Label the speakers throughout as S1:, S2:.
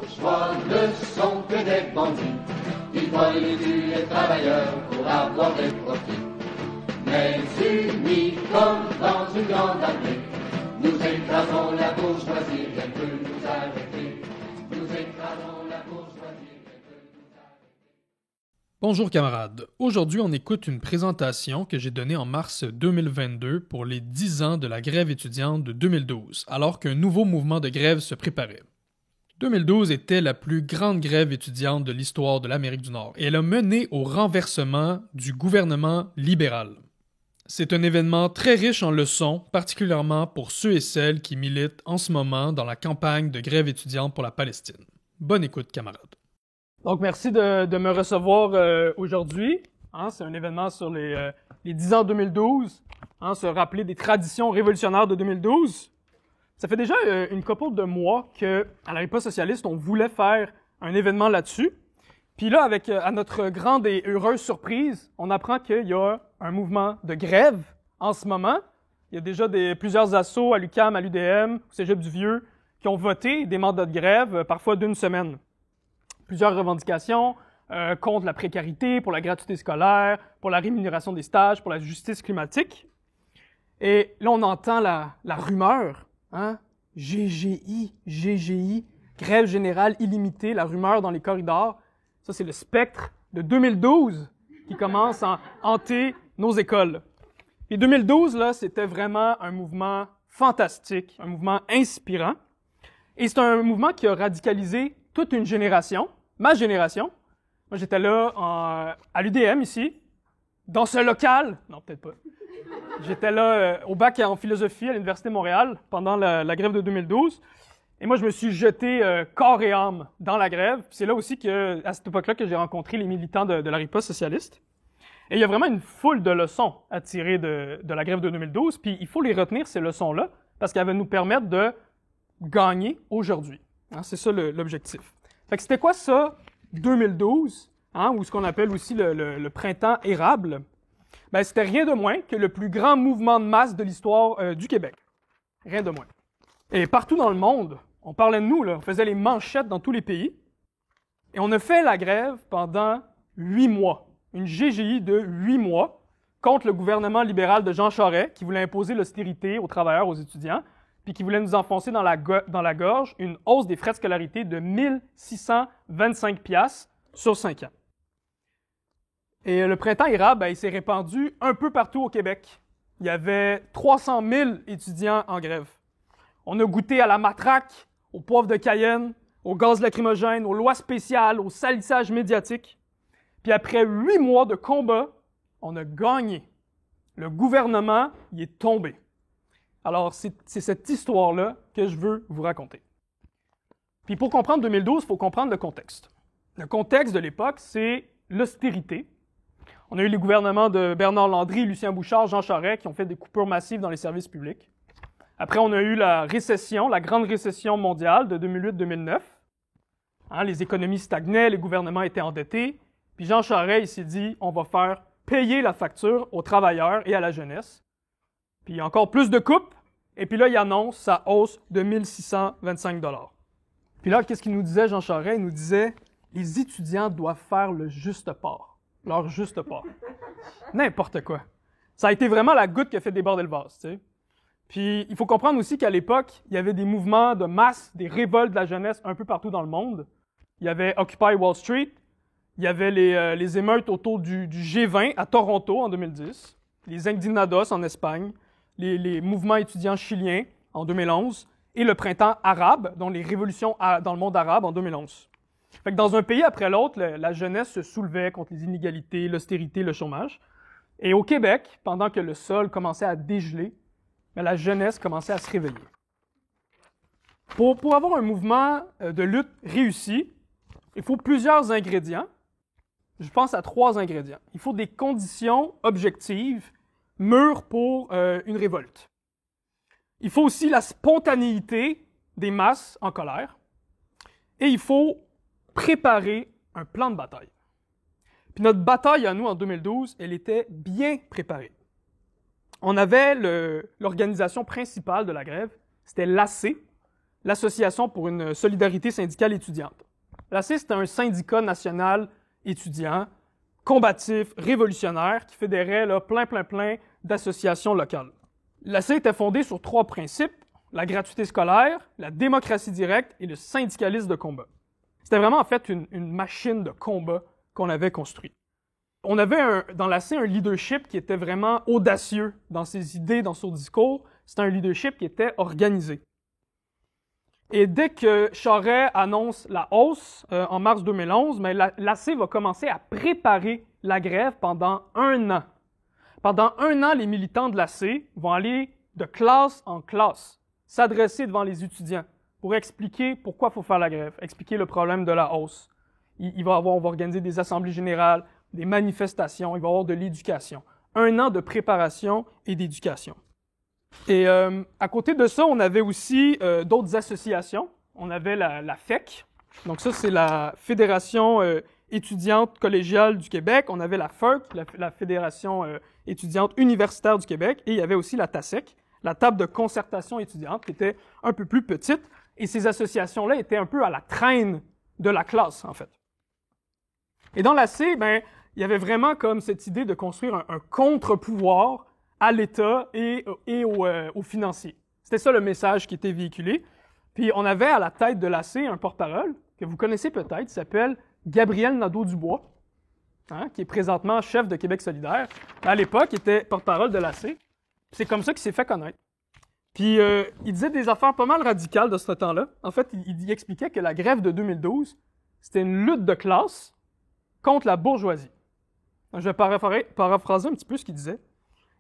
S1: bourgeois ne sont que des bandits. Ils volent et tuent les travailleurs pour avoir des profits. Mais unis comme dans une grande armée, nous écrasons la bourgeoisie, elle peut nous arrêter. Nous écrasons la bourgeoisie, elle peut nous arrêter.
S2: Bonjour camarades, aujourd'hui on écoute une présentation que j'ai donnée en mars 2022 pour les 10 ans de la grève étudiante de 2012, alors qu'un nouveau mouvement de grève se préparait. 2012 était la plus grande grève étudiante de l'histoire de l'Amérique du Nord et elle a mené au renversement du gouvernement libéral. C'est un événement très riche en leçons, particulièrement pour ceux et celles qui militent en ce moment dans la campagne de grève étudiante pour la Palestine. Bonne écoute, camarades. Donc, merci de me recevoir aujourd'hui. C'est un événement sur les 10 ans 2012. Se rappeler des traditions révolutionnaires de 2012. Ça fait déjà une couple de mois qu'à la Riposte socialiste, on voulait faire un événement là-dessus. Puis là, à notre grande et heureuse surprise, on apprend qu'il y a un mouvement de grève en ce moment. Il y a déjà plusieurs assos à l'UQAM, à l'UDM, au Cégep du Vieux, qui ont voté des mandats de grève, parfois d'une semaine. Plusieurs revendications contre la précarité, pour la gratuité scolaire, pour la rémunération des stages, pour la justice climatique. Et là, on entend la rumeur, GGI, grève générale illimitée, la rumeur dans les corridors. Ça, c'est le spectre de 2012 qui commence à hanter nos écoles. Et 2012, là, c'était vraiment un mouvement fantastique, un mouvement inspirant. Et c'est un mouvement qui a radicalisé toute une génération, ma génération. Moi, j'étais là à l'UDM ici, dans ce local. Non, peut-être pas. J'étais là au bac en philosophie à l'Université de Montréal pendant la grève de 2012. Et moi, je me suis jeté corps et âme dans la grève. C'est là aussi à cette époque-là, que j'ai rencontré les militants de la Riposte socialiste. Et il y a vraiment une foule de leçons à tirer de la grève de 2012. Puis il faut les retenir, ces leçons-là, parce qu'elles vont nous permettre de gagner aujourd'hui. C'est ça l'objectif. Fait que c'était quoi ça, 2012, ou ce qu'on appelle aussi le printemps érable? Ben, c'était rien de moins que le plus grand mouvement de masse de l'histoire du Québec. Rien de moins. Et partout dans le monde, on parlait de nous, là, on faisait les manchettes dans tous les pays. Et on a fait la grève pendant 8 mois. Une GGI de 8 mois contre le gouvernement libéral de Jean Charest, qui voulait imposer l'austérité aux travailleurs, aux étudiants, puis qui voulait nous enfoncer dans la gorge une hausse des frais de scolarité de 1625 $ sur 5 ans. Et le printemps érable, il s'est répandu un peu partout au Québec. Il y avait 300 000 étudiants en grève. On a goûté à la matraque, au poivre de Cayenne, au gaz lacrymogène, aux lois spéciales, au salissage médiatique. Puis après 8 mois de combat, on a gagné. Le gouvernement y est tombé. Alors, c'est cette histoire-là que je veux vous raconter. Puis pour comprendre 2012, il faut comprendre le contexte. Le contexte de l'époque, c'est l'austérité. On a eu les gouvernements de Bernard Landry, Lucien Bouchard, Jean Charest qui ont fait des coupures massives dans les services publics. Après, on a eu la récession, la grande récession mondiale de 2008-2009. Les économies stagnaient, les gouvernements étaient endettés. Puis Jean Charest, il s'est dit, on va faire payer la facture aux travailleurs et à la jeunesse. Puis encore plus de coupes. Et puis là, il annonce sa hausse de 1625 $. Puis là, qu'est-ce qu'il nous disait, Jean Charest? Il nous disait, les étudiants doivent faire le juste part. Leur juste part. N'importe quoi. Ça a été vraiment la goutte qui a fait déborder le vase, tu sais. Puis, il faut comprendre aussi qu'à l'époque, il y avait des mouvements de masse, des révoltes de la jeunesse un peu partout dans le monde. Il y avait Occupy Wall Street, il y avait les émeutes autour du G20 à Toronto en 2010, les Indignados en Espagne, les mouvements étudiants chiliens en 2011, et le printemps arabe, dont les révolutions dans le monde arabe en 2011. Fait que dans un pays après l'autre, la jeunesse se soulevait contre les inégalités, l'austérité, le chômage. Et au Québec, pendant que le sol commençait à dégeler, mais la jeunesse commençait à se réveiller. Pour avoir un mouvement de lutte réussi, il faut plusieurs ingrédients. Je pense à 3 ingrédients. Il faut des conditions objectives, mûres pour une révolte. Il faut aussi la spontanéité des masses en colère. Et il faut préparer un plan de bataille. Puis notre bataille à nous en 2012, elle était bien préparée. On avait l'organisation principale de la grève, c'était l'AC, l'Association pour une solidarité syndicale étudiante. L'AC, c'était un syndicat national étudiant, combatif, révolutionnaire, qui fédérait là, plein d'associations locales. L'AC était fondée sur 3 principes, la gratuité scolaire, la démocratie directe et le syndicalisme de combat. C'était vraiment en fait une machine de combat qu'on avait construite. On avait dans l'AC un leadership qui était vraiment audacieux dans ses idées, dans son discours. C'était un leadership qui était organisé. Et dès que Charest annonce la hausse en mars 2011, l'AC va commencer à préparer la grève pendant 1 an. Pendant 1 an, les militants de l'AC vont aller de classe en classe, s'adresser devant les étudiants pour expliquer pourquoi il faut faire la grève, expliquer le problème de la hausse. On va organiser des assemblées générales, des manifestations, il va y avoir de l'éducation. 1 an de préparation et d'éducation. Et à côté de ça, on avait aussi d'autres associations. On avait la FEC, donc ça c'est la Fédération étudiante collégiale du Québec. On avait la FERC, la Fédération étudiante universitaire du Québec, et il y avait aussi la TASEC, la table de concertation étudiante, qui était un peu plus petite. Et ces associations-là étaient un peu à la traîne de la classe, en fait. Et dans l'AC, il y avait vraiment comme cette idée de construire un contre-pouvoir à l'État et aux financiers. C'était ça le message qui était véhiculé. Puis on avait à la tête de l'AC un porte-parole, que vous connaissez peut-être, qui s'appelle Gabriel Nadeau-Dubois, qui est présentement chef de Québec solidaire. À l'époque, il était porte-parole de l'AC. C'est comme ça qu'il s'est fait connaître. Puis il disait des affaires pas mal radicales de ce temps-là. En fait, il expliquait que la grève de 2012, c'était une lutte de classe contre la bourgeoisie. Je vais paraphraser un petit peu ce qu'il disait.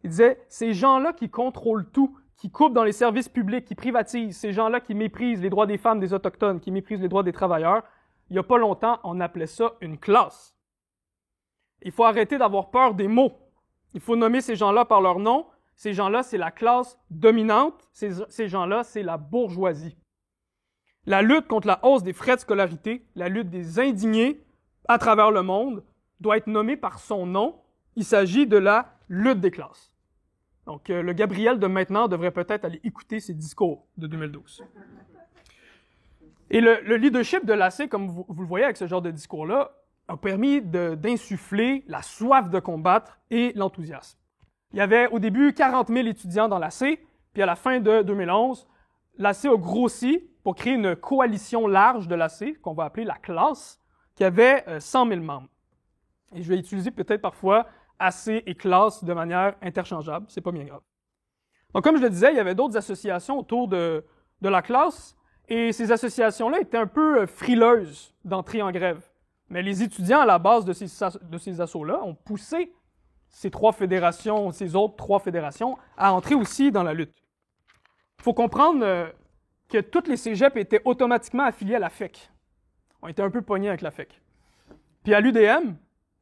S2: Il disait « Ces gens-là qui contrôlent tout, qui coupent dans les services publics, qui privatisent, ces gens-là qui méprisent les droits des femmes, des autochtones, qui méprisent les droits des travailleurs, il n'y a pas longtemps, on appelait ça une classe. Il faut arrêter d'avoir peur des mots. Il faut nommer ces gens-là par leur nom. Ces gens-là, c'est la classe dominante. Ces gens-là, c'est la bourgeoisie. La lutte contre la hausse des frais de scolarité, la lutte des indignés à travers le monde, doit être nommée par son nom. Il s'agit de la lutte des classes. Donc, le Gabriel de maintenant devrait peut-être aller écouter ses discours de 2012. Et le leadership de l'AC, comme vous le voyez avec ce genre de discours-là, a permis d'insuffler la soif de combattre et l'enthousiasme. Il y avait au début 40 000 étudiants dans l'AC, puis à la fin de 2011, l'AC a grossi pour créer une coalition large de l'AC, qu'on va appeler la classe, qui avait 100 000 membres. Et je vais utiliser peut-être parfois AC et classe de manière interchangeable, c'est pas bien grave. Donc comme je le disais, il y avait d'autres associations autour de la classe, et ces associations-là étaient un peu frileuses d'entrer en grève. Mais les étudiants à la base de ces assauts-là ont poussé ces autres trois fédérations, à entrer aussi dans la lutte. Il faut comprendre que toutes les cégeps étaient automatiquement affiliés à la FEC. On était un peu pognés avec la FEC. Puis à l'UDM,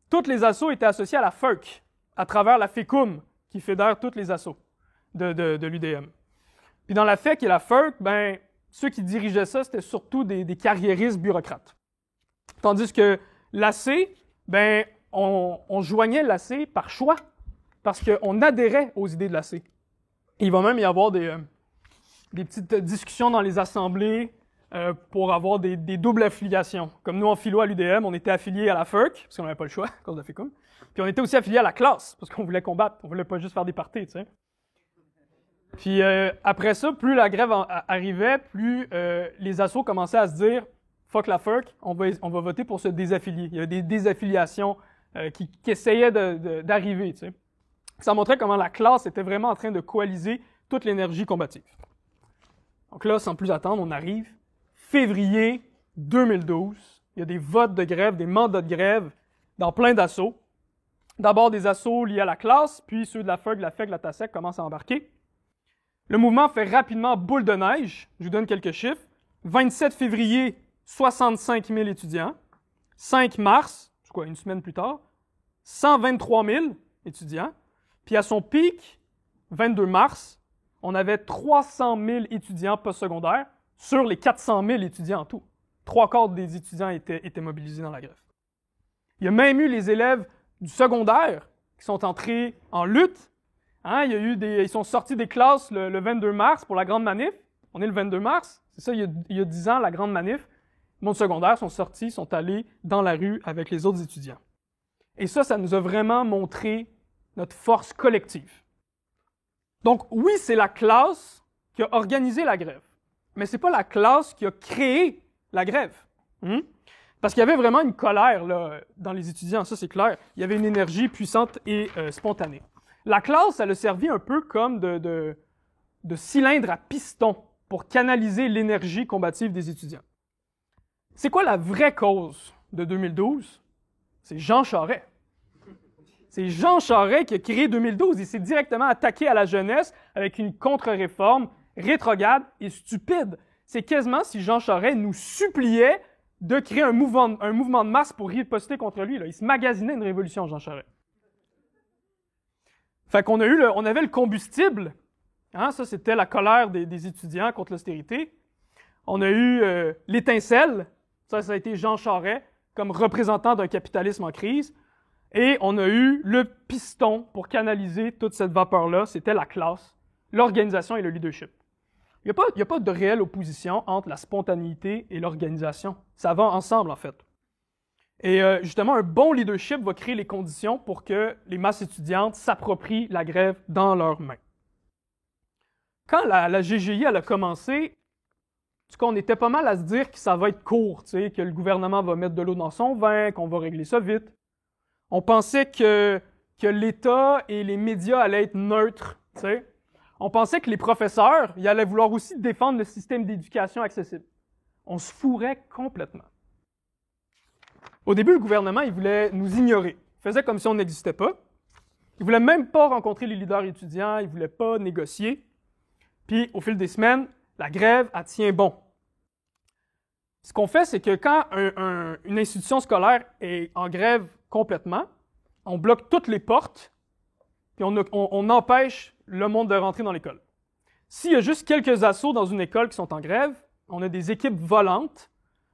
S2: toutes les assos étaient associés à la FERC, à travers la FECUM, qui fédère toutes les assos de l'UDM. Puis dans la FEC et la FERC, ceux qui dirigeaient ça, c'était surtout des carriéristes bureaucrates. Tandis que l'AC, on joignait l'AC par choix, parce qu'on adhérait aux idées de l'AC. Il va même y avoir des petites discussions dans les assemblées pour avoir des doubles affiliations. Comme nous, en philo à l'UDM, on était affiliés à la FERC, parce qu'on n'avait pas le choix, à cause de la FECUM. Puis on était aussi affiliés à la classe, parce qu'on voulait combattre, on voulait pas juste faire des parties, tu sais. Puis après ça, plus la grève arrivait, plus les assos commençaient à se dire « Fuck la FERC, on va voter pour se désaffilier ». Il y avait des désaffiliations qui essayaient d'arriver, tu sais. Ça montrait comment la classe était vraiment en train de coaliser toute l'énergie combative. Donc là, sans plus attendre, on arrive. Février 2012, il y a des votes de grève, des mandats de grève dans plein d'assauts. D'abord des assauts liés à la classe, puis ceux de la FERC, de la FEC, de la TASEC commencent à embarquer. Le mouvement fait rapidement boule de neige. Je vous donne quelques chiffres. 27 février, 65 000 étudiants. 5 mars, c'est quoi, une semaine plus tard, 123 000 étudiants. Puis à son pic, 22 mars, on avait 300 000 étudiants postsecondaires sur les 400 000 étudiants en tout. 3/4 des étudiants étaient mobilisés dans la grève. Il y a même eu les élèves du secondaire qui sont entrés en lutte. Ils sont sortis des classes le 22 mars pour la grande manif. On est le 22 mars, c'est ça, il y a 10 ans, la grande manif. Le monde secondaire sont sortis, sont allés dans la rue avec les autres étudiants. Et ça nous a vraiment montré notre force collective. Donc oui, c'est la classe qui a organisé la grève, mais c'est pas la classe qui a créé la grève. Parce qu'il y avait vraiment une colère là, dans les étudiants, ça c'est clair. Il y avait une énergie puissante et spontanée. La classe, elle a servi un peu comme de cylindre à piston pour canaliser l'énergie combative des étudiants. C'est quoi la vraie cause de 2012? C'est Jean Charest. C'est Jean Charest qui a créé 2012. Il s'est directement attaqué à la jeunesse avec une contre-réforme rétrograde et stupide. C'est quasiment si Jean Charest nous suppliait de créer un mouvement de masse pour riposter contre lui. Là. Il se magasinait une révolution, Jean Charest. Fait qu'on on avait le combustible. Hein, ça, c'était la colère des étudiants contre l'austérité. On a eu l'étincelle. Ça a été Jean Charest comme représentant d'un capitalisme en crise. Et on a eu le piston pour canaliser toute cette vapeur-là. C'était la classe, l'organisation et le leadership. Il n'y a pas de réelle opposition entre la spontanéité et l'organisation. Ça va ensemble, en fait. Et justement, un bon leadership va créer les conditions pour que les masses étudiantes s'approprient la grève dans leurs mains. Quand la GGI elle a commencé, en tout cas, on était pas mal à se dire que ça va être court, que le gouvernement va mettre de l'eau dans son vin, qu'on va régler ça vite. On pensait que l'État et les médias allaient être neutres. T'sais. On pensait que les professeurs ils allaient vouloir aussi défendre le système d'éducation accessible. On se fourrait complètement. Au début, le gouvernement il voulait nous ignorer. Il faisait comme si on n'existait pas. Il voulait même pas rencontrer les leaders étudiants, il voulait pas négocier. Puis, au fil des semaines, la grève, elle tient bon. Ce qu'on fait, c'est que quand une institution scolaire est en grève complètement, on bloque toutes les portes, puis on empêche le monde de rentrer dans l'école. S'il y a juste quelques assos dans une école qui sont en grève, on a des équipes volantes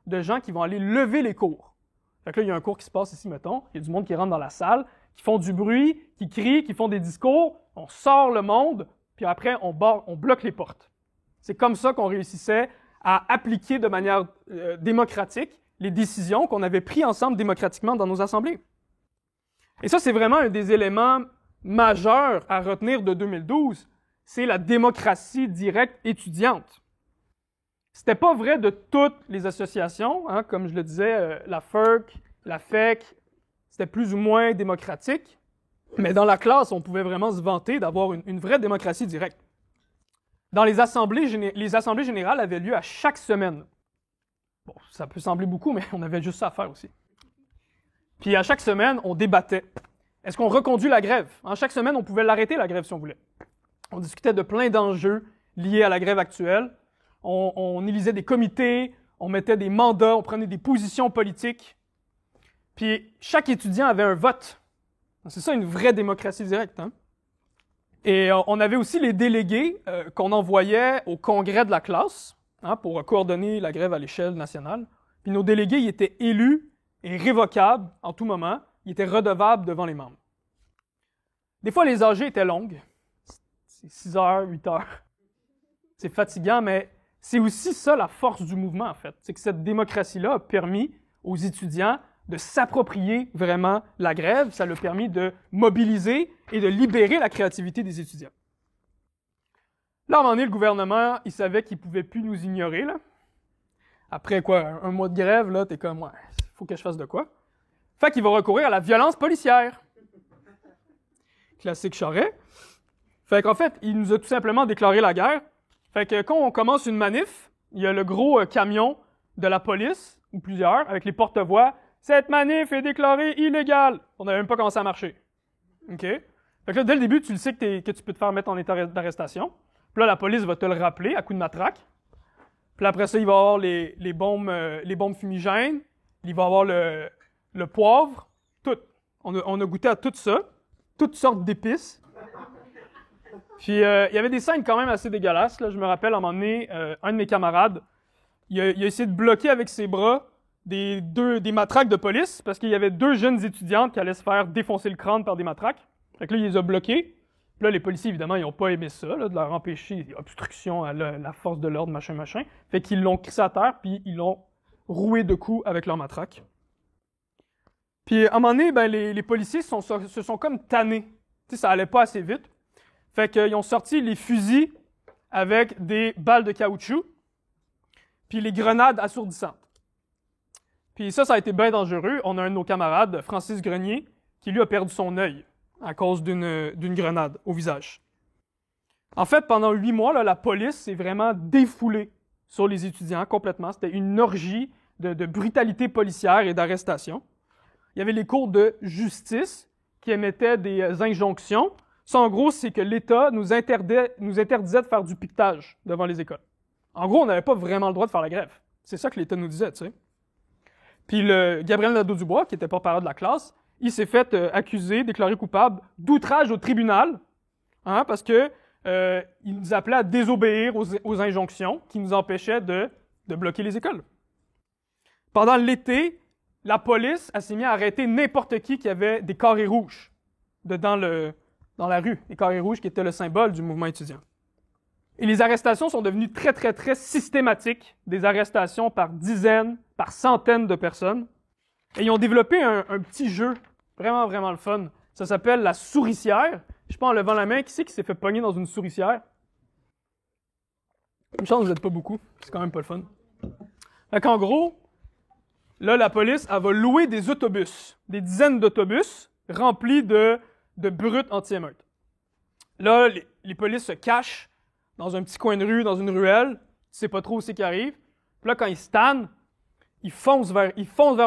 S2: de gens qui vont aller lever les cours. Fait que là, il y a un cours qui se passe ici, mettons, il y a du monde qui rentre dans la salle, qui font du bruit, qui crient, qui font des discours, on sort le monde, puis après, on bloque les portes. C'est comme ça qu'on réussissait à appliquer de manière démocratique les décisions qu'on avait prises ensemble démocratiquement dans nos assemblées. Et ça, c'est vraiment un des éléments majeurs à retenir de 2012, c'est la démocratie directe étudiante. C'était pas vrai de toutes les associations, hein, comme je le disais, la FERC, la FEC, c'était plus ou moins démocratique, mais dans la classe, on pouvait vraiment se vanter d'avoir une vraie démocratie directe. Dans les assemblées générales avaient lieu à chaque semaine. Bon, ça peut sembler beaucoup, mais on avait juste ça à faire aussi. Puis à chaque semaine, on débattait. Est-ce qu'on reconduit la grève? En chaque semaine, on pouvait l'arrêter, la grève, si on voulait. On discutait de plein d'enjeux liés à la grève actuelle. On élisait des comités, on mettait des mandats, on prenait des positions politiques. Puis chaque étudiant avait un vote. C'est ça, une vraie démocratie directe. Hein? Et on avait aussi les délégués qu'on envoyait au congrès de la classe hein, pour coordonner la grève à l'échelle nationale. Puis nos délégués, ils étaient élus et révocables en tout moment. Ils étaient redevables devant les membres. Des fois, les AG étaient longues. C'est 6 heures, 8 heures. C'est fatigant, mais c'est aussi ça la force du mouvement, en fait. C'est que cette démocratie-là a permis aux étudiants de s'approprier vraiment la grève. Ça leur a permis de mobiliser et de libérer la créativité des étudiants. Là, à un moment donné, le gouvernement, il savait qu'il ne pouvait plus nous ignorer. Là. Après quoi, un mois de grève, là, t'es comme, ouais, il faut que je fasse de quoi? Fait qu'il va recourir à la violence policière. Classique Charest. Fait qu'en fait, il nous a tout simplement déclaré la guerre. Fait que quand on commence une manif, il y a le gros camion de la police, ou plusieurs, avec les porte-voix. Cette manif est déclarée illégale. On n'avait même pas commencé à marcher. OK? Fait que là, dès le début, tu le sais que tu peux te faire mettre en état d'arrestation. Puis là, la police va te le rappeler à coup de matraque. Puis après ça, il va y avoir les bombes fumigènes. Il va y avoir le poivre. Tout. On a goûté à tout ça. Toutes sortes d'épices. Puis il y avait des scènes quand même assez dégueulasses. Là. Je me rappelle, à un moment donné, un de mes camarades, il a essayé de bloquer avec ses bras des matraques de police parce qu'il y avait 2 jeunes étudiantes qui allaient se faire défoncer le crâne par des matraques. Fait que là, il les a bloquées. Puis Puis là, les policiers, évidemment, ils n'ont pas aimé ça, là, de leur empêcher obstruction à la force de l'ordre, machin. Fait qu'ils l'ont crissé à terre, puis ils l'ont roué de coups avec leur matraque. Puis à un moment donné, ben, les policiers se sont comme tannés. Tu sais, ça allait pas assez vite. Fait qu'ils ont sorti les fusils avec des balles de caoutchouc, puis les grenades assourdissantes. Puis ça a été bien dangereux. On a un de nos camarades, Francis Grenier, qui lui a perdu son œil à cause d'une grenade au visage. En fait, pendant 8 mois, là, la police s'est vraiment défoulée sur les étudiants complètement. C'était une orgie de brutalité policière et d'arrestation. Il y avait les cours de justice qui émettaient des injonctions. Ça, en gros, c'est que l'État nous interdisait de faire du piquetage devant les écoles. En gros, on n'avait pas vraiment le droit de faire la grève. C'est ça que l'État nous disait, tu sais. Puis Gabriel Nadeau-Dubois, qui était porte-parole de la classe, il s'est fait accuser, déclaré coupable d'outrage au tribunal, hein, parce que il nous appelait à désobéir aux injonctions qui nous empêchaient de bloquer les écoles. Pendant l'été, la police s'est mise à arrêter n'importe qui avait des carrés rouges dans la rue, les carrés rouges qui étaient le symbole du mouvement étudiant. Et les arrestations sont devenues très, très, très systématiques, des arrestations par dizaines, par centaines de personnes. Et ils ont développé un petit jeu vraiment, vraiment le fun. Ça s'appelle la souricière. Je sais pas, en levant la main, qui c'est qui s'est fait pogner dans une souricière? Une chance, vous n'êtes pas beaucoup. C'est quand même pas le fun. Fait qu'en gros, là, la police, elle va louer des autobus, des dizaines d'autobus remplis de brutes anti-émeutes. Là, les polices se cachent dans un petit coin de rue, dans une ruelle. Tu sais pas trop où c'est qu'ils arrivent. Puis là, quand ils se tannent, ils foncent vers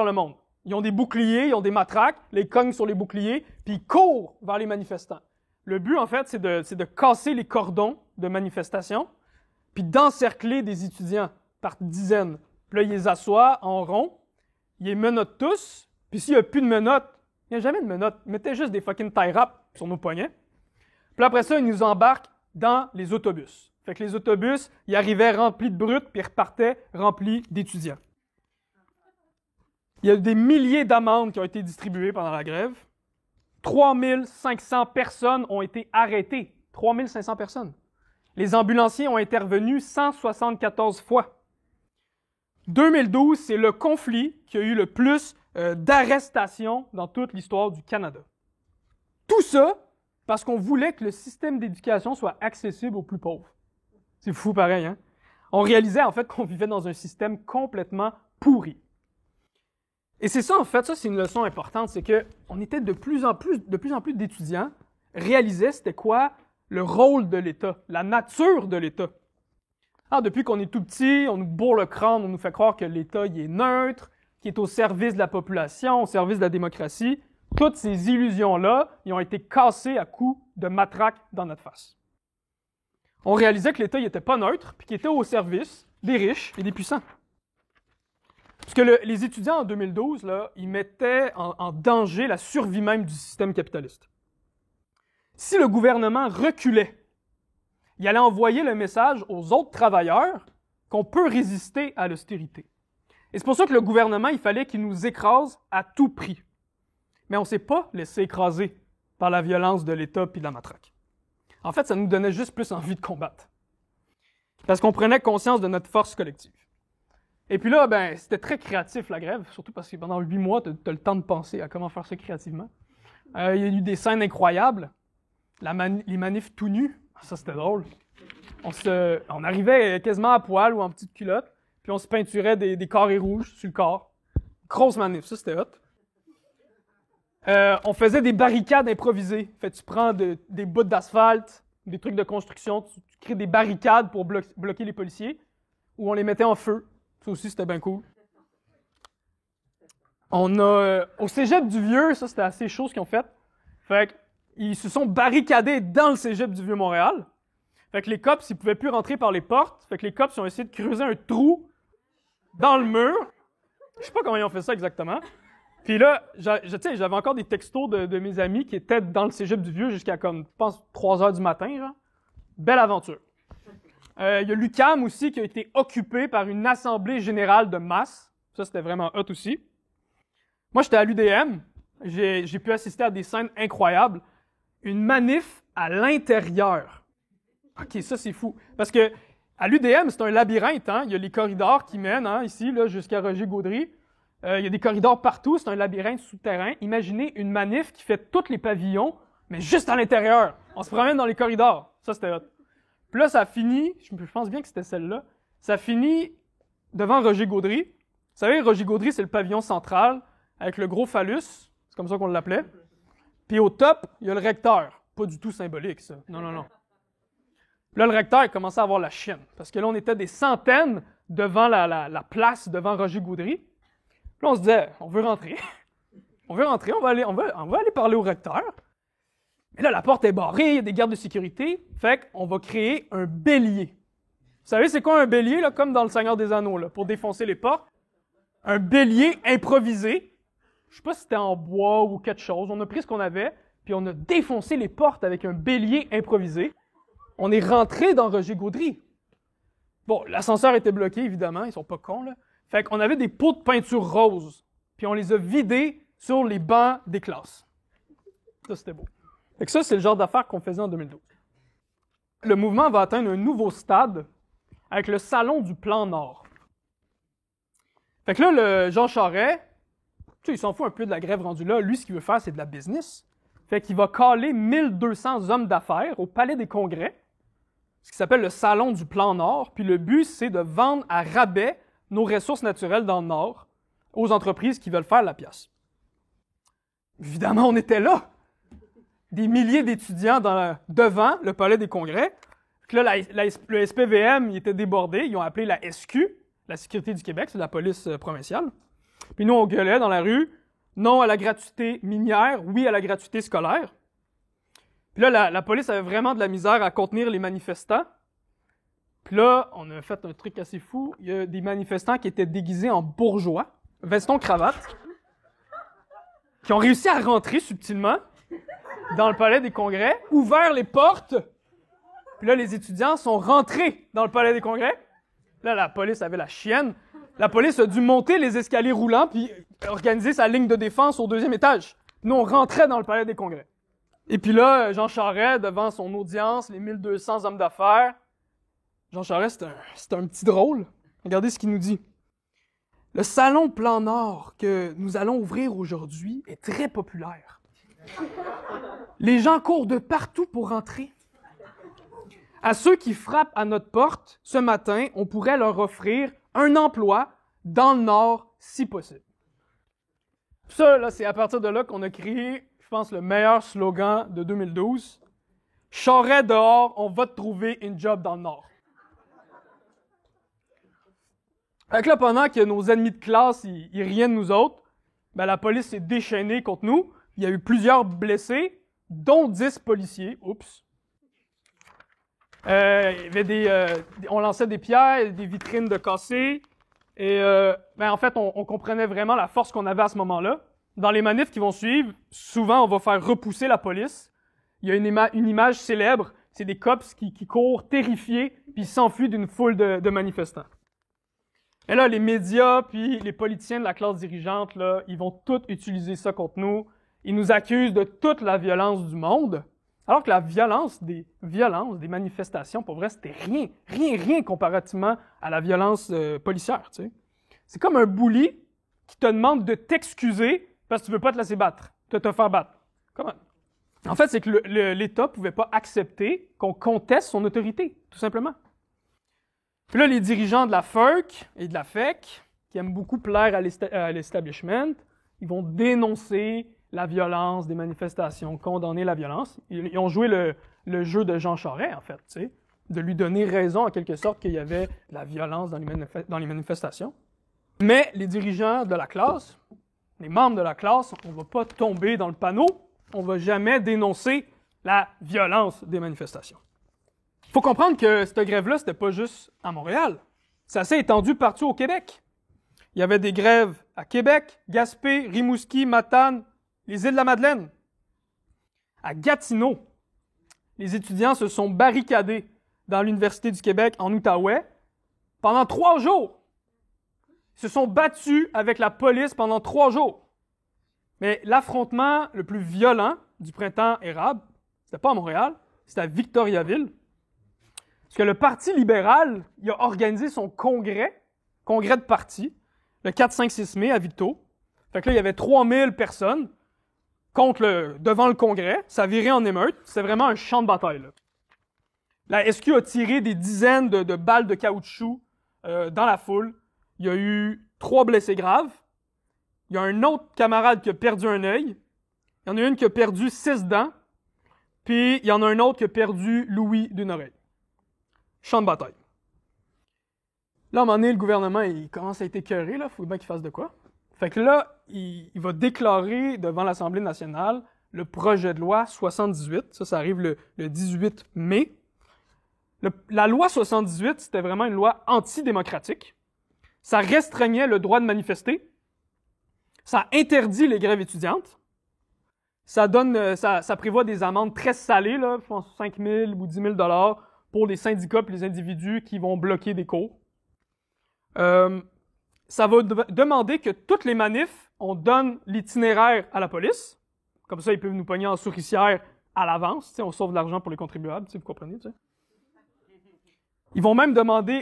S2: le monde. Ils ont des boucliers, ils ont des matraques, les cognent sur les boucliers, puis ils courent vers les manifestants. Le but, en fait, c'est de casser les cordons de manifestation, puis d'encercler des étudiants par dizaines. Puis là, ils les assoient en rond, ils les menottent tous, puis s'il n'y a plus de menottes, il n'y a jamais de menottes, mettez juste des fucking tie wraps sur nos poignets. Puis après ça, ils nous embarquent dans les autobus. Fait que les autobus, ils arrivaient remplis de brutes, puis ils repartaient remplis d'étudiants. Il y a des milliers d'amendes qui ont été distribuées pendant la grève. 3500 personnes ont été arrêtées. 3500 personnes. Les ambulanciers ont intervenu 174 fois. 2012, c'est le conflit qui a eu le plus d'arrestations dans toute l'histoire du Canada. Tout ça parce qu'on voulait que le système d'éducation soit accessible aux plus pauvres. C'est fou pareil, hein? On réalisait en fait qu'on vivait dans un système complètement pourri. Et c'est ça, en fait, ça c'est une leçon importante, c'est que on était de plus en plus d'étudiants réalisaient c'était quoi le rôle de l'État, la nature de l'État. Alors, depuis qu'on est tout petit, on nous bourre le crâne, on nous fait croire que l'État il est neutre, qu'il est au service de la population, au service de la démocratie. Toutes ces illusions-là, ils ont été cassées à coups de matraque dans notre face. On réalisait que l'État n'était pas neutre, puis qu'il était au service des riches et des puissants. Parce que les étudiants en 2012, là, ils mettaient en danger la survie même du système capitaliste. Si le gouvernement reculait, il allait envoyer le message aux autres travailleurs qu'on peut résister à l'austérité. Et c'est pour ça que le gouvernement, il fallait qu'il nous écrase à tout prix. Mais on ne s'est pas laissé écraser par la violence de l'État et de la matraque. En fait, ça nous donnait juste plus envie de combattre. Parce qu'on prenait conscience de notre force collective. Et puis là, ben, c'était très créatif la grève, surtout parce que pendant 8 mois, tu as le temps de penser à comment faire ça créativement. Il y a eu des scènes incroyables. Les manifs tout nus, ça c'était drôle. On arrivait quasiment à poil ou en petite culotte, puis on se peinturait des carrés rouges sur le corps. Grosse manif, ça c'était hot. On faisait des barricades improvisées. Fait tu prends des bouts d'asphalte, des trucs de construction, tu crées des barricades pour bloquer les policiers, ou on les mettait en feu. Ça aussi, c'était bien cool. On a, au Cégep du Vieux, ça c'était assez chaud ce qu'ils ont fait. Fait qu'ils se sont barricadés dans le Cégep du Vieux-Montréal. Fait que les cops, ils pouvaient plus rentrer par les portes. Fait que les cops ont essayé de creuser un trou dans le mur. Je sais pas comment ils ont fait ça exactement. Puis là, j'avais encore des textos de mes amis qui étaient dans le Cégep du Vieux jusqu'à, comme, je pense, 3 heures du matin, genre. Belle aventure. Il y a l'UQAM aussi qui a été occupé par une assemblée générale de masse. Ça, c'était vraiment hot aussi. Moi, j'étais à l'UDM. J'ai pu assister à des scènes incroyables. Une manif à l'intérieur. OK, ça, c'est fou. Parce que à l'UDM, c'est un labyrinthe. Hein? Il y a les corridors qui mènent, hein, ici, là, jusqu'à Roger-Gaudry. Il y a des corridors partout. C'est un labyrinthe souterrain. Imaginez une manif qui fait tous les pavillons, mais juste à l'intérieur. On se promène dans les corridors. Ça, c'était hot. Puis là, ça finit, je pense bien que c'était celle-là, ça finit devant Roger-Gaudry. Vous savez, Roger-Gaudry, c'est le pavillon central avec le gros phallus. C'est comme ça qu'on l'appelait. Puis au top, il y a le recteur. Pas du tout symbolique, ça. Non, non, non. Là, le recteur, il commençait à avoir la chienne. Parce que là, on était des centaines devant la place, devant Roger-Gaudry. Puis là, on se disait, on veut rentrer. On va aller parler au recteur. Mais là, la porte est barrée, il y a des gardes de sécurité. Fait qu'on va créer un bélier. Vous savez, c'est quoi un bélier, là, comme dans le Seigneur des Anneaux, là, pour défoncer les portes? Un bélier improvisé. Je sais pas si c'était en bois ou quelque chose. On a pris ce qu'on avait, puis on a défoncé les portes avec un bélier improvisé. On est rentré dans Roger-Gaudry. Bon, l'ascenseur était bloqué, évidemment. Ils sont pas cons, là. Fait qu'on avait des pots de peinture rose, puis on les a vidés sur les bancs des classes. Ça, c'était beau. Fait que ça, c'est le genre d'affaires qu'on faisait en 2012. Le mouvement va atteindre un nouveau stade avec le Salon du Plan Nord. Fait que là, le Jean Charest, tu sais, il s'en fout un peu de la grève rendue là. Lui, ce qu'il veut faire, c'est de la business. Fait qu'il va caler 1200 hommes d'affaires au Palais des Congrès, ce qui s'appelle le Salon du Plan Nord. Puis le but, c'est de vendre à rabais nos ressources naturelles dans le Nord aux entreprises qui veulent faire la pièce. Évidemment, on était là. Des milliers d'étudiants devant le Palais des Congrès. Puis là, le SPVM, il était débordé. Ils ont appelé la SQ, la Sécurité du Québec, c'est la police provinciale. Puis nous, on gueulait dans la rue, non à la gratuité minière, oui à la gratuité scolaire. Puis là, la police avait vraiment de la misère à contenir les manifestants. Puis là, on a fait un truc assez fou. Il y a des manifestants qui étaient déguisés en bourgeois, veston-cravate, qui ont réussi à rentrer subtilement dans le Palais des Congrès, ouvert les portes. Puis là, les étudiants sont rentrés dans le Palais des Congrès. Là, la police avait la chienne. La police a dû monter les escaliers roulants puis organiser sa ligne de défense au 2e étage. Nous, on rentrait dans le Palais des Congrès. Et puis là, Jean Charest, devant son audience, les 1200 hommes d'affaires, Jean Charest, c'est un petit drôle. Regardez ce qu'il nous dit. Le Salon Plan Nord que nous allons ouvrir aujourd'hui est très populaire. Les gens courent de partout pour rentrer. À ceux qui frappent à notre porte, ce matin, on pourrait leur offrir un emploi dans le Nord, si possible. Ça, là, c'est à partir de là qu'on a créé, je pense, le meilleur slogan de 2012. « Charest dehors, on va te trouver une job dans le Nord. » Fait que là, pendant que nos ennemis de classe, ils riaient de nous autres, ben, la police s'est déchaînée contre nous. Il y a eu plusieurs blessés, dont 10 policiers. Oups. Il y avait on lançait des pierres, des vitrines de cassées. Et en fait, on comprenait vraiment la force qu'on avait à ce moment-là. Dans les manifs qui vont suivre, souvent, on va faire repousser la police. Il y a une image célèbre, c'est des cops qui courent terrifiés puis s'enfuient d'une foule de manifestants. Et là, les médias puis les politiciens de la classe dirigeante, là, ils vont tous utiliser ça contre nous. Ils nous accusent de toute la violence du monde, alors que la violence des manifestations, pour vrai, c'était rien comparativement à la violence policière, tu sais. C'est comme un bully qui te demande de t'excuser parce que tu veux pas te laisser battre, te faire battre. Comment? En fait, c'est que l'État pouvait pas accepter qu'on conteste son autorité, tout simplement. Puis là, les dirigeants de la FERC et de la FEC, qui aiment beaucoup plaire à l'establishment, ils vont dénoncer la violence des manifestations, condamner la violence. Ils ont joué le jeu de Jean Charest, en fait, tu sais, de lui donner raison, en quelque sorte, qu'il y avait de la violence dans les manifestations. Mais les dirigeants de la classe, les membres de la classe, on ne va pas tomber dans le panneau, on ne va jamais dénoncer la violence des manifestations. Il faut comprendre que cette grève-là, c'était pas juste à Montréal. C'est assez étendu partout au Québec. Il y avait des grèves à Québec, Gaspé, Rimouski, Matane, les Îles-de-la-Madeleine. À Gatineau, les étudiants se sont barricadés dans l'Université du Québec en Outaouais pendant 3 jours. Ils se sont battus avec la police pendant 3 jours. Mais l'affrontement le plus violent du printemps érable, c'était pas à Montréal, c'est à Victoriaville. Parce que le Parti libéral, il a organisé son congrès de parti, le 4, 5, 6 mai à Victo. Fait que là, il y avait 3000 personnes devant le congrès. Ça virait en émeute. C'est vraiment un champ de bataille, là. La SQ a tiré des dizaines de balles de caoutchouc dans la foule. Il y a eu 3 blessés graves. Il y a un autre camarade qui a perdu un œil. Il y en a une qui a perdu 6 dents. Puis il y en a un autre qui a perdu l'ouïe d'une oreille. Champ de bataille. Là, à un moment donné, le gouvernement, il commence à être écœuré, là. Faut bien qu'il fasse de quoi. Fait que là, il va déclarer devant l'Assemblée nationale le projet de loi 78. Ça arrive le 18 mai. La loi 78, c'était vraiment une loi antidémocratique. Ça restreignait le droit de manifester. Ça interdit les grèves étudiantes. Ça prévoit des amendes très salées, là, je pense 5 000 ou 10 000 $ pour les syndicats et les individus qui vont bloquer des cours. Ça va demander que toutes les manifs, on donne l'itinéraire à la police. Comme ça, ils peuvent nous pogner en souricière à l'avance. On sauve de l'argent pour les contribuables, vous comprenez. T'sais. Ils vont même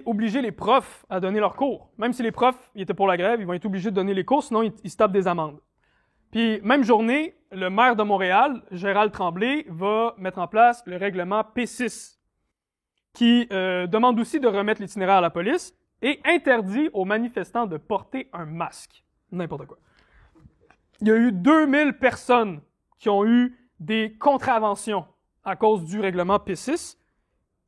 S2: obliger les profs à donner leurs cours. Même si les profs ils étaient pour la grève, ils vont être obligés de donner les cours, sinon ils se tapent des amendes. Puis, même journée, le maire de Montréal, Gérald Tremblay, va mettre en place le règlement P6, qui demande aussi de remettre l'itinéraire à la police et interdit aux manifestants de porter un masque. N'importe quoi. Il y a eu 2000 personnes qui ont eu des contraventions à cause du règlement P6.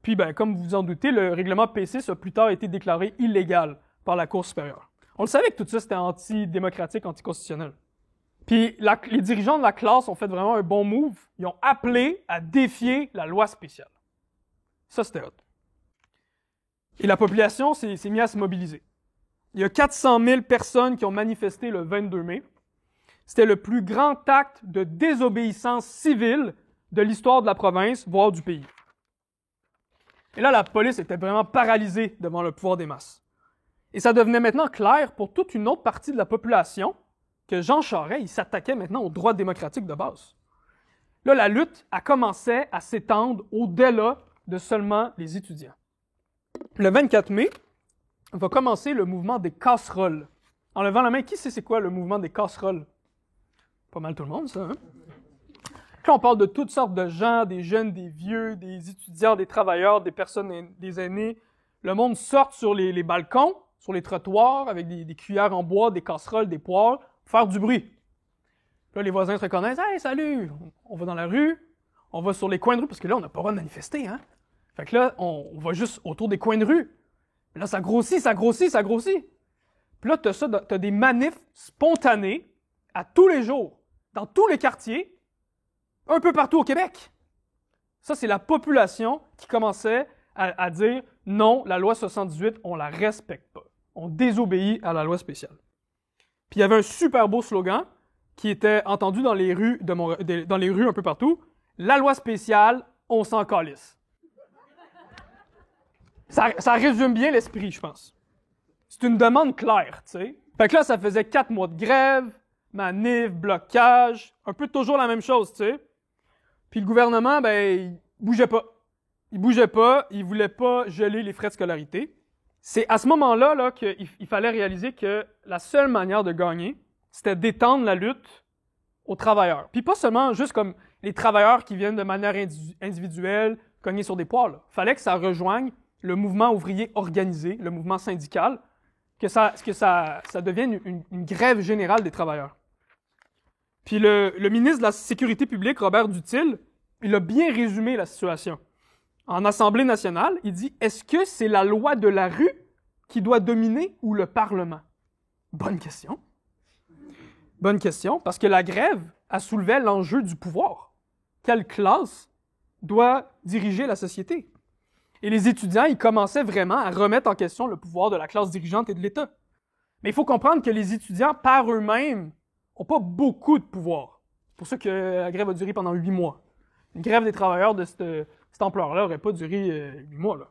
S2: Puis, comme vous vous en doutez, le règlement P6 a plus tard été déclaré illégal par la Cour supérieure. On le savait que tout ça, c'était antidémocratique, anticonstitutionnel. Puis, les dirigeants de la classe ont fait vraiment un bon move. Ils ont appelé à défier la loi spéciale. Ça, c'était hot. Et la population s'est mise à se mobiliser. Il y a 400 000 personnes qui ont manifesté le 22 mai. C'était le plus grand acte de désobéissance civile de l'histoire de la province, voire du pays. Et là, la police était vraiment paralysée devant le pouvoir des masses. Et ça devenait maintenant clair pour toute une autre partie de la population que Jean Charest, il s'attaquait maintenant aux droits démocratiques de base. Là, la lutte a commencé à s'étendre au-delà de seulement les étudiants. Le 24 mai, va commencer le mouvement des casseroles. En levant la main, qui sait c'est quoi le mouvement des casseroles? Pas mal tout le monde, ça, hein? Là, on parle de toutes sortes de gens, des jeunes, des vieux, des étudiants, des travailleurs, des personnes, des aînés. Le monde sort sur les balcons, sur les trottoirs, avec des cuillères en bois, des casseroles, des poêles, pour faire du bruit. Là, les voisins se reconnaissent. « Hey, salut! » On va dans la rue, on va sur les coins de rue, parce que là, on n'a pas le droit de manifester, hein? Fait que là, on va juste autour des coins de rue. Puis là, ça grossit, ça grossit, ça grossit. Puis là, t'as des manifs spontanés à tous les jours, dans tous les quartiers, un peu partout au Québec. Ça, c'est la population qui commençait à dire « Non, la loi 78, on la respecte pas. On désobéit à la loi spéciale. » Puis il y avait un super beau slogan qui était entendu dans les rues dans les rues un peu partout. « La loi spéciale, on s'en calisse. » Ça résume bien l'esprit, je pense. C'est une demande claire, tu sais. Fait que là, ça faisait 4 mois de grève, manif, blocage, un peu toujours la même chose, tu sais. Puis le gouvernement, il bougeait pas. Il voulait pas geler les frais de scolarité. C'est à ce moment-là là, qu'il fallait réaliser que la seule manière de gagner, c'était d'étendre la lutte aux travailleurs. Puis pas seulement juste comme les travailleurs qui viennent de manière individuelle, cogner sur des poils. Il fallait que ça rejoigne le mouvement ouvrier organisé, le mouvement syndical, que ça devienne une grève générale des travailleurs. Puis le ministre de la Sécurité publique, Robert Duthil, il a bien résumé la situation. En Assemblée nationale, il dit « Est-ce que c'est la loi de la rue qui doit dominer ou le Parlement? » Bonne question. Bonne question, parce que la grève a soulevé l'enjeu du pouvoir. Quelle classe doit diriger la société? Et les étudiants, ils commençaient vraiment à remettre en question le pouvoir de la classe dirigeante et de l'État. Mais il faut comprendre que les étudiants, par eux-mêmes, n'ont pas beaucoup de pouvoir. C'est pour ça que la grève a duré pendant 8 mois. Une grève des travailleurs de cette ampleur-là n'aurait pas duré 8 mois. Là.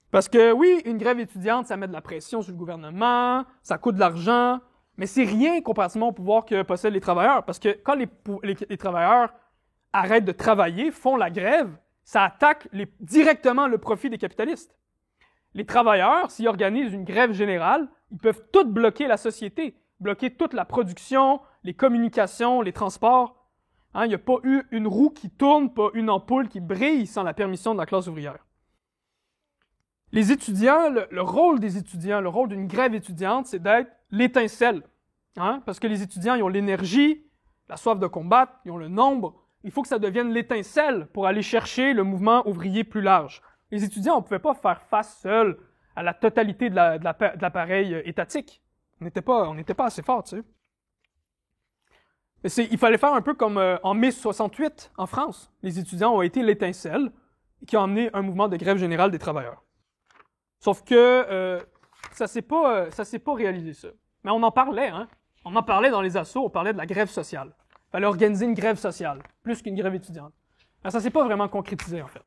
S2: Parce que oui, une grève étudiante, ça met de la pression sur le gouvernement, ça coûte de l'argent, mais c'est rien comparativement au pouvoir que possèdent les travailleurs. Parce que quand les travailleurs arrêtent de travailler, font la grève, ça attaque directement le profit des capitalistes. Les travailleurs, s'ils organisent une grève générale, ils peuvent tout bloquer la société, bloquer toute la production, les communications, les transports. Hein, il n'y a pas eu une roue qui tourne, pas une ampoule qui brille sans la permission de la classe ouvrière. Les étudiants, le rôle des étudiants, le rôle d'une grève étudiante, c'est d'être l'étincelle. Hein, parce que les étudiants, ils ont l'énergie, la soif de combattre, ils ont le nombre. Il faut que ça devienne l'étincelle pour aller chercher le mouvement ouvrier plus large. Les étudiants, on ne pouvait pas faire face seuls à la totalité de l'appareil étatique. On n'était pas assez fort, tu sais. Il fallait faire un peu comme en mai 68 en France. Les étudiants ont été l'étincelle qui a emmené un mouvement de grève générale des travailleurs. Sauf que ça s'est pas réalisé, ça. Mais on en parlait, hein. On en parlait dans les assos, on parlait de la grève sociale. Il fallait organiser une grève sociale, plus qu'une grève étudiante. Mais ça s'est pas vraiment concrétisé, en fait.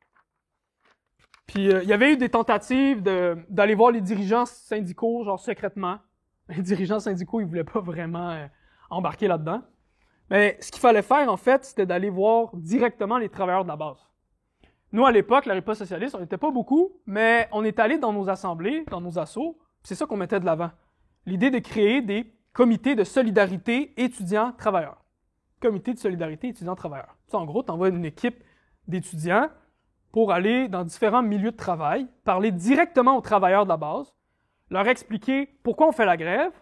S2: Puis, il y avait eu des tentatives d'aller voir les dirigeants syndicaux, genre secrètement. Les dirigeants syndicaux, ils voulaient pas vraiment embarquer là-dedans. Mais ce qu'il fallait faire, en fait, c'était d'aller voir directement les travailleurs de la base. Nous, à l'époque, la riposte socialiste, on n'était pas beaucoup, mais on est allé dans nos assemblées, dans nos assos, c'est ça qu'on mettait de l'avant. L'idée de créer des comités de solidarité étudiants-travailleurs. Comité de solidarité étudiants-travailleurs. Ça, en gros, tu envoies une équipe d'étudiants pour aller dans différents milieux de travail, parler directement aux travailleurs de la base, leur expliquer pourquoi on fait la grève,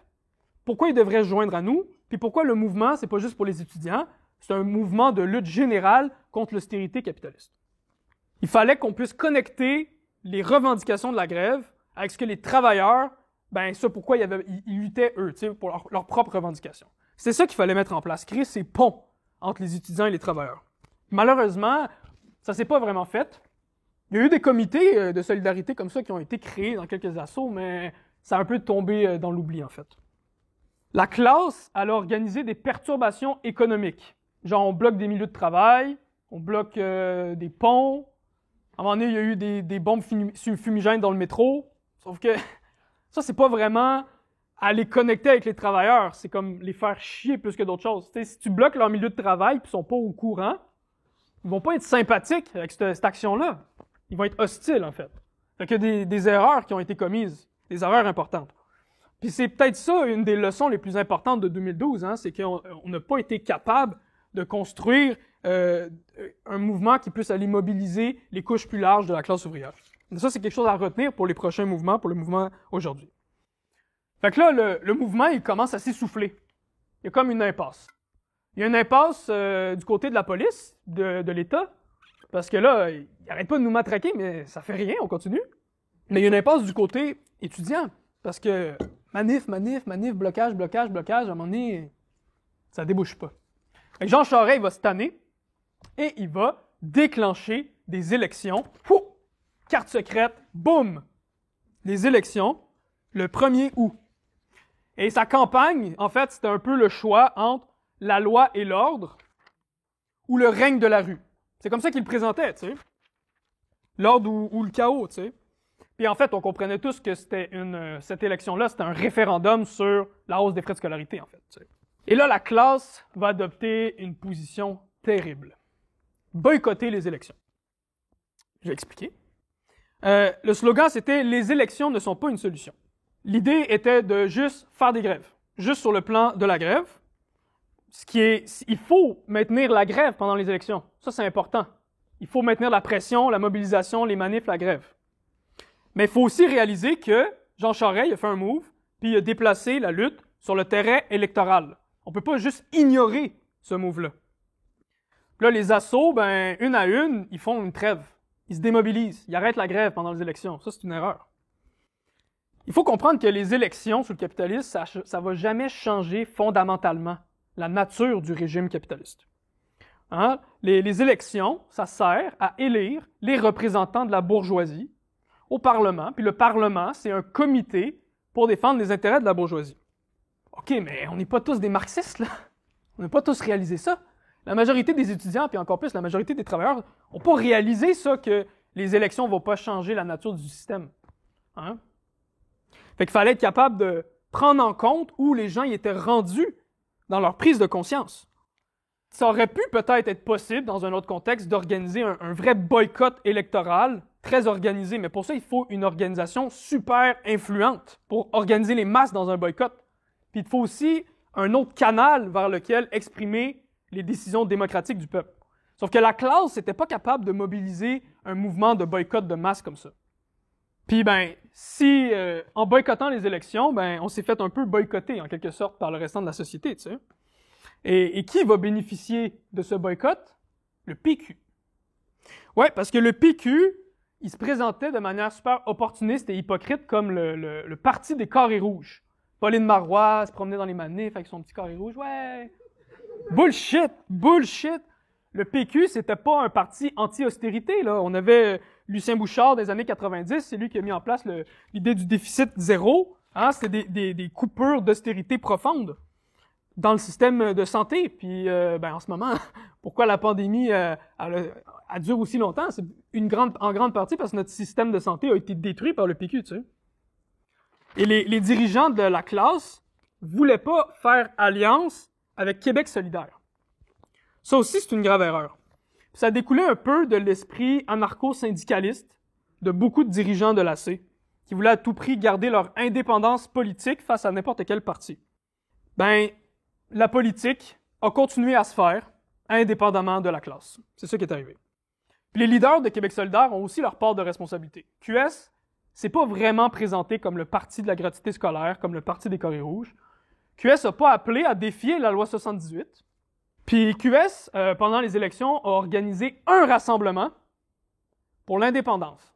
S2: pourquoi ils devraient se joindre à nous, puis pourquoi le mouvement, c'est pas juste pour les étudiants, c'est un mouvement de lutte générale contre l'austérité capitaliste. Il fallait qu'on puisse connecter les revendications de la grève avec ce que les travailleurs, ça pourquoi ils luttaient eux, tu sais, pour leurs propres revendications. C'est ça qu'il fallait mettre en place, créer ces ponts entre les étudiants et les travailleurs. Malheureusement, ça s'est pas vraiment fait. Il y a eu des comités de solidarité comme ça qui ont été créés dans quelques assos, mais ça a un peu tombé dans l'oubli, en fait. La classe, elle a organisé des perturbations économiques. Genre, on bloque des milieux de travail, on bloque des ponts. À un moment donné, il y a eu des bombes fumigènes dans le métro. Sauf que ça, c'est pas vraiment aller connecter avec les travailleurs. C'est comme les faire chier plus que d'autres choses. T'sais, si tu bloques leur milieu de travail et ils sont pas au courant, ils vont pas être sympathiques avec cette action-là. Ils vont être hostiles, en fait. Fait qu'il y a des erreurs qui ont été commises. Des erreurs importantes. Puis c'est peut-être ça, une des leçons les plus importantes de 2012, hein, c'est qu'on n'a pas été capable de construire un mouvement qui puisse aller mobiliser les couches plus larges de la classe ouvrière. Et ça, c'est quelque chose à retenir pour les prochains mouvements, pour le mouvement aujourd'hui. Fait que là, le mouvement, il commence à s'essouffler. Il y a comme une impasse. Il y a une impasse du côté de la police, de l'État, parce que là, il n'arrête pas de nous matraquer, mais ça fait rien, on continue. Mais il y a une impasse du côté étudiant, parce que manif, blocage, à un moment donné, ça débouche pas. Fait que Jean Charest, il va se tanner, et il va déclencher des élections. Carte secrète, boum! Les élections, le 1er août. Et sa campagne, en fait, c'était un peu le choix entre la loi et l'ordre ou le règne de la rue. C'est comme ça qu'il le présentait, tu sais. L'ordre ou le chaos, tu sais. Puis en fait, on comprenait tous que cette élection-là, c'était un référendum sur la hausse des frais de scolarité, en fait. Tu sais. Et là, la classe va adopter une position terrible. Boycotter les élections. Je vais expliquer. Le slogan, c'était « Les élections ne sont pas une solution ». L'idée était de juste faire des grèves, juste sur le plan de la grève. Il faut maintenir la grève pendant les élections. Ça, c'est important. Il faut maintenir la pression, la mobilisation, les manifs, la grève. Mais il faut aussi réaliser que Jean Charest, il a fait un move, puis il a déplacé la lutte sur le terrain électoral. On peut pas juste ignorer ce move-là. Puis là, les assos, une à une, ils font une trêve. Ils se démobilisent. Ils arrêtent la grève pendant les élections. Ça, c'est une erreur. Il faut comprendre que les élections sous le capitalisme, ça va jamais changer fondamentalement la nature du régime capitaliste. Hein? Les élections, ça sert à élire les représentants de la bourgeoisie au Parlement. Puis le Parlement, c'est un comité pour défendre les intérêts de la bourgeoisie. OK, mais on n'est pas tous des marxistes, là. On n'a pas tous réalisé ça. La majorité des étudiants, puis encore plus la majorité des travailleurs, n'ont pas réalisé ça, que les élections ne vont pas changer la nature du système. Hein? Fait qu'il fallait être capable de prendre en compte où les gens y étaient rendus dans leur prise de conscience. ça aurait pu peut-être être possible, dans un autre contexte, d'organiser un vrai boycott électoral, très organisé, mais pour ça, il faut une organisation super influente pour organiser les masses dans un boycott. Puis il faut aussi un autre canal vers lequel exprimer les décisions démocratiques du peuple. Sauf que la classe n'était pas capable de mobiliser un mouvement de boycott de masse comme ça. Puis si en boycottant les élections, on s'est fait un peu boycotter en quelque sorte par le restant de la société, tu sais. Et qui va bénéficier de ce boycott? Le PQ. Ouais, parce que le PQ, il se présentait de manière super opportuniste et hypocrite comme le parti des carrés rouges. Pauline Marois se promenait dans les manifs avec son petit carré rouge. Ouais! Bullshit! Bullshit! Le PQ, c'était pas un parti anti-austérité, là. On avait Lucien Bouchard des années 90, c'est lui qui a mis en place l'idée du déficit zéro. Hein? C'était des coupures d'austérité profondes dans le système de santé. Puis, en ce moment, pourquoi la pandémie elle dure aussi longtemps? C'est en grande partie parce que notre système de santé a été détruit par le PQ, tu sais. Et les dirigeants de la classe voulaient pas faire alliance avec Québec solidaire. Ça aussi, c'est une grave erreur. Ça découlait un peu de l'esprit anarcho-syndicaliste de beaucoup de dirigeants de l'AC, qui voulaient à tout prix garder leur indépendance politique face à n'importe quel parti. La politique a continué à se faire indépendamment de la classe. C'est ça qui est arrivé. Puis les leaders de Québec solidaire ont aussi leur part de responsabilité. QS s'est pas vraiment présenté comme le parti de la gratuité scolaire, comme le parti des carrés rouges. QS n'a pas appelé à défier la loi 78. Puis QS, pendant les élections, a organisé un rassemblement pour l'indépendance.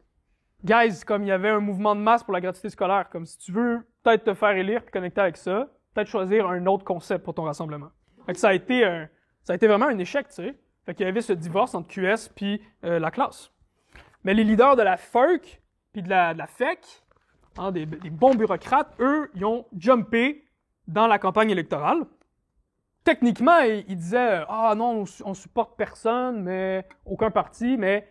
S2: Guys, comme il y avait un mouvement de masse pour la gratuité scolaire, comme si tu veux peut-être te faire élire et connecter avec ça, peut-être choisir un autre concept pour ton rassemblement. Fait que ça a été vraiment un échec, tu sais. Fait qu'il y avait ce divorce entre QS puis la classe. Mais les leaders de la FERC puis de la FEC, hein, des bons bureaucrates, eux, ils ont jumpé dans la campagne électorale. Techniquement, ils disaient « Ah non, on supporte personne, mais aucun parti, mais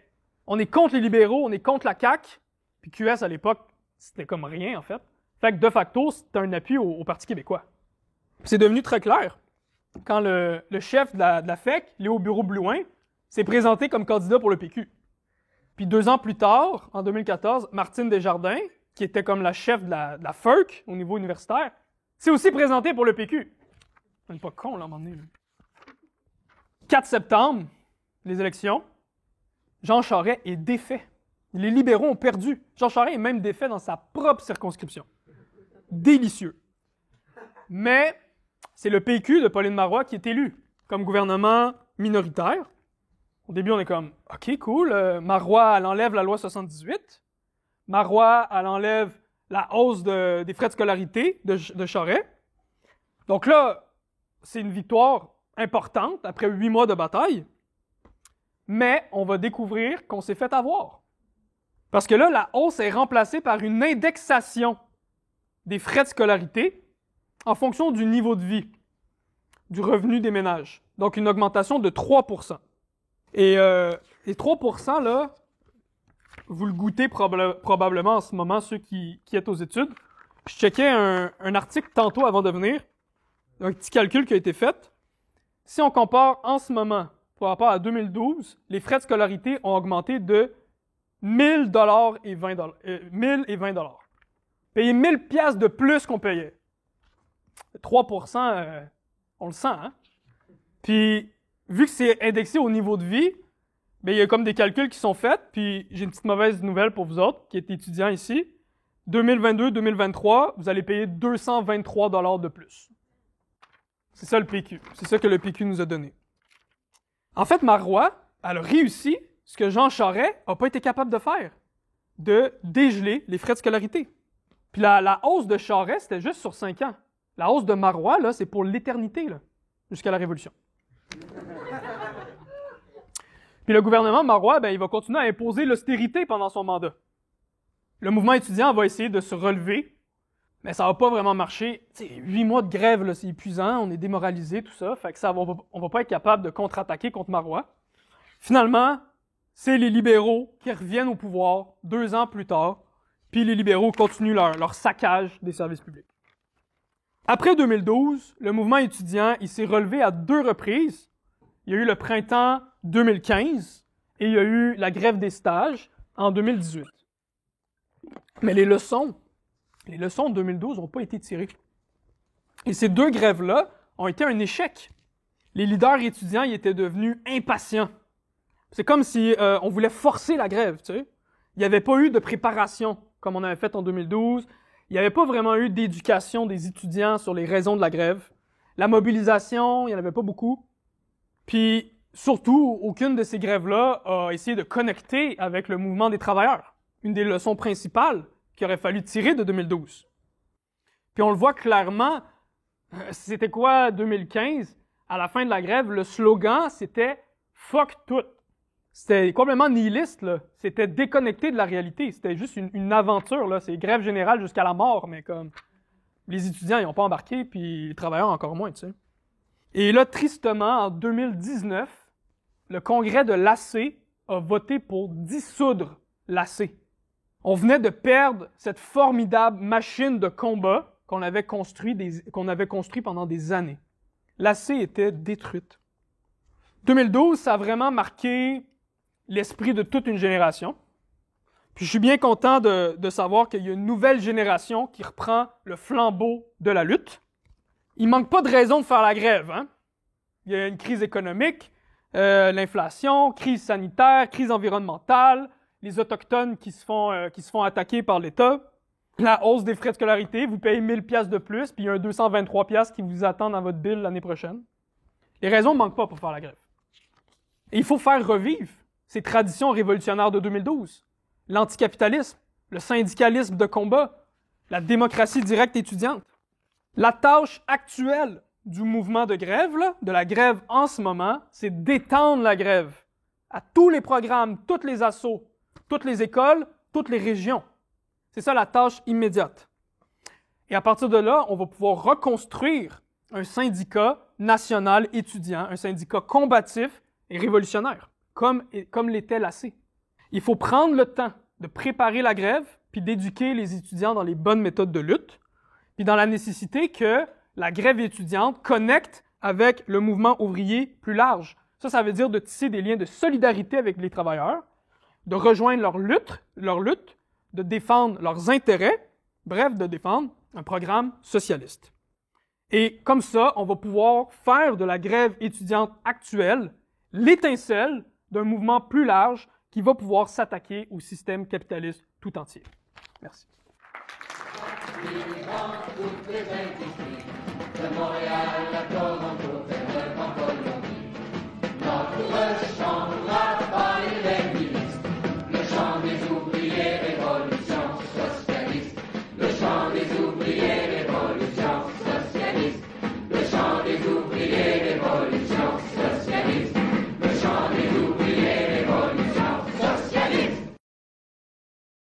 S2: on est contre les libéraux, on est contre la CAQ. » Puis QS, à l'époque, c'était comme rien, en fait. Fait que de facto, c'était un appui au Parti québécois. Puis c'est devenu très clair quand le chef de la FEC, Léo Bureau-Blouin, s'est présenté comme candidat pour le PQ. Puis 2 ans plus tard, en 2014, Martine Desjardins, qui était comme la chef de la FERC au niveau universitaire, s'est aussi présentée pour le PQ. On n'est pas con, là, à un moment donné. 4 septembre, les élections, Jean Charest est défait. Les libéraux ont perdu. Jean Charest est même défait dans sa propre circonscription. Délicieux. Mais c'est le PQ de Pauline Marois qui est élu comme gouvernement minoritaire. Au début, on est comme « OK, cool, Marois, elle enlève la loi 78. Marois, elle enlève la hausse des frais de scolarité de Charest. » Donc là, c'est une victoire importante après 8 mois de bataille. Mais on va découvrir qu'on s'est fait avoir. Parce que là, la hausse est remplacée par une indexation des frais de scolarité en fonction du niveau de vie, du revenu des ménages. Donc, une augmentation de 3%. Et les 3%, là, vous le goûtez probablement en ce moment, ceux qui êtes aux études. Je checkais un article tantôt avant de venir, un petit calcul qui a été fait. Si on compare en ce moment, par rapport à 2012, les frais de scolarité ont augmenté de 1000 $ et 20 $. 1000 et 20 $. Payer 1000 piastres de plus qu'on payait. 3%, on le sent, hein? Puis, vu que c'est indexé au niveau de vie, il y a comme des calculs qui sont faits, puis j'ai une petite mauvaise nouvelle pour vous autres, qui êtes étudiants ici. 2022-2023, vous allez payer 223 $ de plus. C'est ça le PQ. C'est ça que le PQ nous a donné. En fait, Marois, elle a réussi ce que Jean Charest n'a pas été capable de faire, de dégeler les frais de scolarité. Puis la hausse de Charest, c'était juste sur 5 ans. La hausse de Marois, là, c'est pour l'éternité, là, jusqu'à la Révolution. Puis le gouvernement Marois, il va continuer à imposer l'austérité pendant son mandat. Le mouvement étudiant va essayer de se relever, mais ça va pas vraiment marcher. 8 mois de grève, là, c'est épuisant, on est démoralisé, tout ça, fait que on va pas être capable de contre-attaquer contre Marois. Finalement, c'est les libéraux qui reviennent au pouvoir 2 ans plus tard, puis les libéraux continuent leur saccage des services publics. Après 2012, le mouvement étudiant, il s'est relevé à 2 reprises, il y a eu le printemps 2015 et il y a eu la grève des stages en 2018. Mais les leçons de 2012 n'ont pas été tirées. Et ces deux grèves-là ont été un échec. Les leaders étudiants ils étaient devenus impatients. C'est comme si on voulait forcer la grève, tu sais. Il n'y avait pas eu de préparation comme on avait fait en 2012. Il n'y avait pas vraiment eu d'éducation des étudiants sur les raisons de la grève. La mobilisation, il n'y en avait pas beaucoup. Puis, surtout, aucune de ces grèves-là a essayé de connecter avec le mouvement des travailleurs. Une des leçons principales qu'il aurait fallu tirer de 2012. Puis on le voit clairement, c'était quoi 2015? À la fin de la grève, le slogan, c'était « fuck tout ». C'était complètement nihiliste, là. C'était déconnecté de la réalité. C'était juste une aventure, là. C'est grève générale jusqu'à la mort, mais comme les étudiants, ils n'ont pas embarqué, puis les travailleurs encore moins, tu sais. Et là, tristement, en 2019, le congrès de l'AC a voté pour dissoudre l'AC. On venait de perdre cette formidable machine de combat qu'on avait construit pendant des années. L'AC était détruite. 2012, ça a vraiment marqué l'esprit de toute une génération. Puis je suis bien content de savoir qu'il y a une nouvelle génération qui reprend le flambeau de la lutte. Il manque pas de raison de faire la grève, hein? Il y a une crise économique, l'inflation, crise sanitaire, crise environnementale, les Autochtones qui se font attaquer par l'État, la hausse des frais de scolarité, vous payez 1000 piastres de plus, puis il y a un 223 piastres qui vous attend dans votre bill l'année prochaine. Les raisons ne manquent pas pour faire la grève. Et il faut faire revivre ces traditions révolutionnaires de 2012. L'anticapitalisme, le syndicalisme de combat, la démocratie directe étudiante. La tâche actuelle du mouvement de grève, là, de la grève en ce moment, c'est d'étendre la grève à tous les programmes, toutes les assos, toutes les écoles, toutes les régions. C'est ça la tâche immédiate. Et à partir de là, on va pouvoir reconstruire un syndicat national étudiant, un syndicat combatif et révolutionnaire, comme l'était l'AC. Il faut prendre le temps de préparer la grève, puis d'éduquer les étudiants dans les bonnes méthodes de lutte, puis dans la nécessité que la grève étudiante connecte avec le mouvement ouvrier plus large. Ça veut dire de tisser des liens de solidarité avec les travailleurs, de rejoindre leur lutte, de défendre leurs intérêts, bref, de défendre un programme socialiste. Et comme ça, on va pouvoir faire de la grève étudiante actuelle l'étincelle d'un mouvement plus large qui va pouvoir s'attaquer au système capitaliste tout entier. Merci.
S1: De Montréal à Toronto, vers en Colombie. Notre chant pas les linguistes, le chant des ouvriers, révolution socialiste. Le chant des ouvriers, révolution socialiste. Le chant des ouvriers, révolution socialiste.